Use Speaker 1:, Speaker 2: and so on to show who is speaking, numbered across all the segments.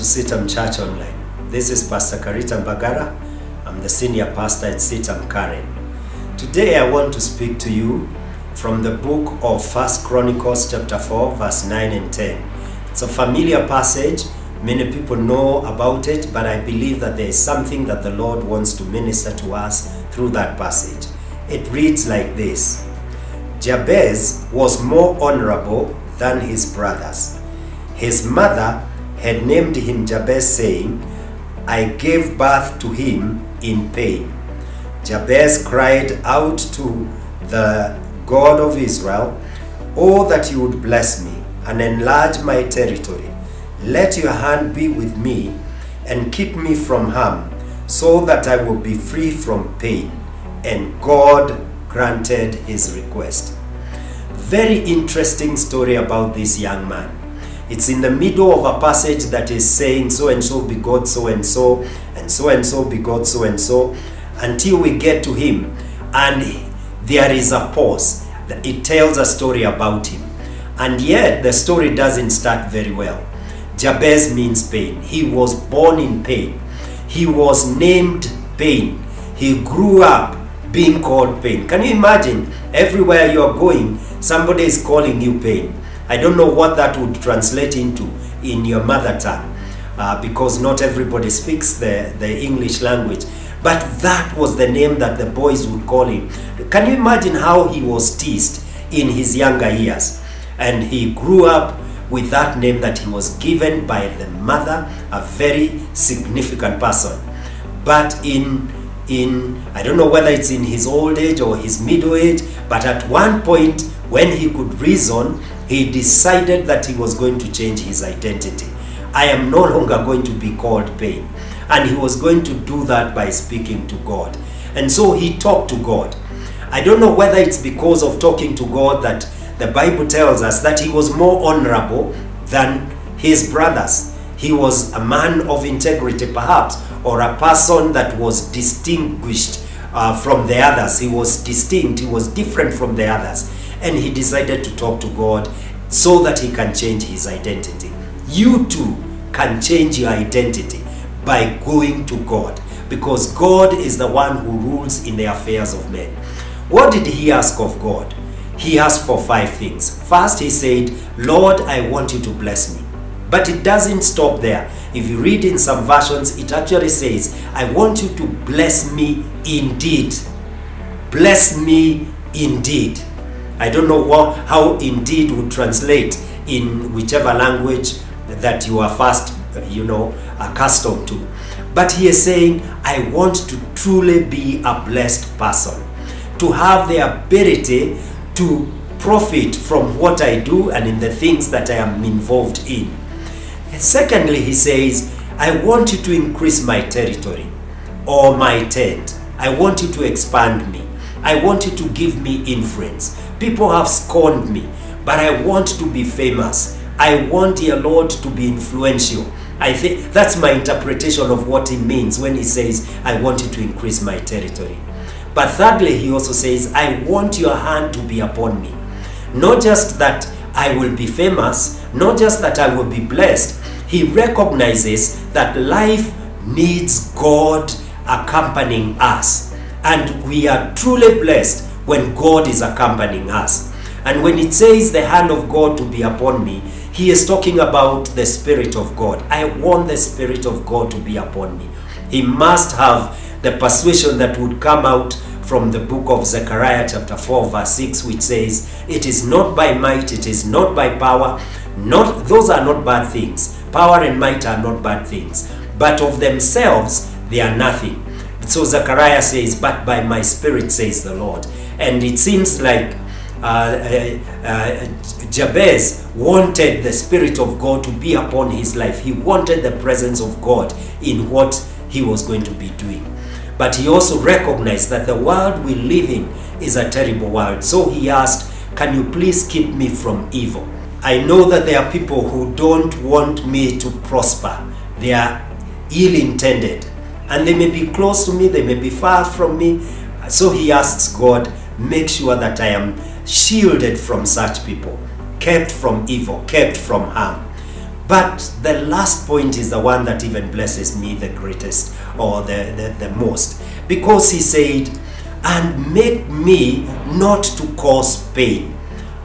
Speaker 1: CITAM Church Online. This is Pastor Karita Mbagara. I'm the senior pastor at CITAM Karen. Today I want to speak to you from the book of 1 Chronicles chapter 4 verse 9 and 10. It's a familiar passage. Many people know about it, but I believe that there is something that the Lord wants to minister to us through that passage. It reads like this: Jabez was more honorable than his brothers. His mother had named him Jabez, saying, I gave birth to him in pain. Jabez cried out to the God of Israel, Oh, that you would bless me and enlarge my territory. Let your hand be with me and keep me from harm, so that I will be free from pain. And God granted his request. Very interesting story about this young man. It's in the middle of a passage that is saying so and so begot so and so, and so begot so and so, until we get to him, and there is a pause. It tells a story about him, and yet the story doesn't start very well. Jabez means pain. He was born in pain. He was named pain. He grew up being called pain. Can you imagine? Everywhere you are going, somebody is calling you pain. I don't know what that would translate into in your mother tongue, because not everybody speaks the English language. But that was the name that the boys would call him. Can you imagine how he was teased in his younger years? And he grew up with that name that he was given by the mother, a very significant person. But I don't know whether it's in his old age or his middle age, but at one point when he could reason, he decided that he was going to change his identity. I am no longer going to be called pain. And he was going to do that by speaking to God. And so he talked to God. I don't know whether it's because of talking to God that the Bible tells us that he was more honorable than his brothers. He was a man of integrity perhaps, or a person that was distinguished from the others. He was distinct, he was different from the others. And he decided to talk to God so that he can change his identity. You too can change your identity by going to God, because God is the one who rules in the affairs of men. What did he ask of God? He asked for 5 things. First, he said, Lord, I want you to bless me. But it doesn't stop there. If you read in some versions, it actually says, I want you to bless me indeed. Bless me indeed. I don't know how indeed would translate in whichever language that you are first, accustomed to. But he is saying, I want to truly be a blessed person, to have the ability to profit from what I do and in the things that I am involved in. And secondly, he says, I want you to increase my territory or my tent. I want you to expand me. I want you to give me influence. People have scorned me, but I want to be famous. I want, dear Lord, to be influential. I think that's my interpretation of what he means when he says, I want you to increase my territory. But thirdly, he also says, I want your hand to be upon me. Not just that I will be famous, not just that I will be blessed. He recognizes that life needs God accompanying us. And we are truly blessed when God is accompanying us. And when it says the hand of God to be upon me, he is talking about the Spirit of God. I want the Spirit of God to be upon me. He must have the persuasion that would come out from the book of Zechariah chapter 4 verse 6, which says, it is not by might, it is not by power. Those are not bad things. Power and might are not bad things. But of themselves, they are nothing. So Zechariah says, but by my Spirit, says the Lord. And it seems like Jabez wanted the Spirit of God to be upon his life. He wanted the presence of God in what he was going to be doing. But he also recognized that the world we live in is a terrible world. So he asked, can you please keep me from evil? I know that there are people who don't want me to prosper. They are ill-intended. And they may be close to me, they may be far from me. So he asks God, make sure that I am shielded from such people, kept from evil, kept from harm. But the last point is the one that even blesses me the greatest, or the most. Because he said, and make me not to cause pain.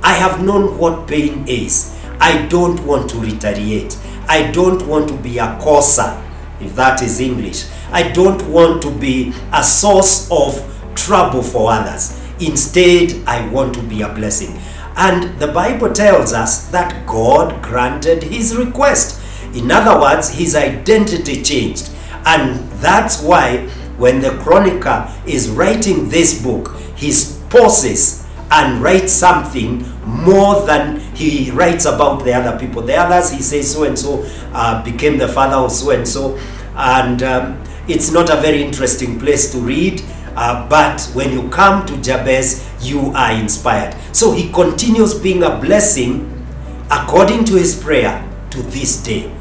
Speaker 1: I have known what pain is. I don't want to retaliate. I don't want to be a causer, if that is English. I don't want to be a source of trouble for others. Instead, I want to be a blessing. And the Bible tells us that God granted his request. In other words, his identity changed. And that's why when the chronicler is writing this book, he pauses and writes something more than he writes about the other people. The others, he says so-and-so became the father of so-and-so. And it's not a very interesting place to read. But when you come to Jabez, you are inspired. So he continues being a blessing according to his prayer to this day.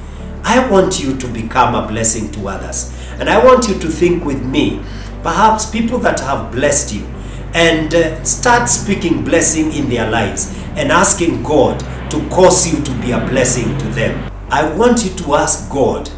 Speaker 1: I want you to become a blessing to others. And I want you to think with me, perhaps people that have blessed you, and start speaking blessing in their lives and asking God to cause you to be a blessing to them. I want you to ask God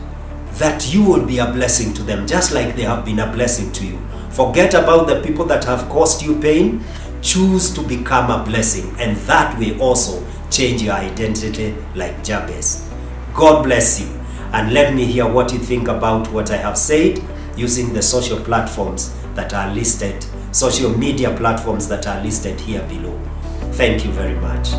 Speaker 1: that you will be a blessing to them, just like they have been a blessing to you. Forget about the people that have caused you pain. Choose to become a blessing, and that will also change your identity like Jabez. God bless you, and let me hear what you think about what I have said using the social platforms that are listed, social media platforms that are listed here below. Thank you very much.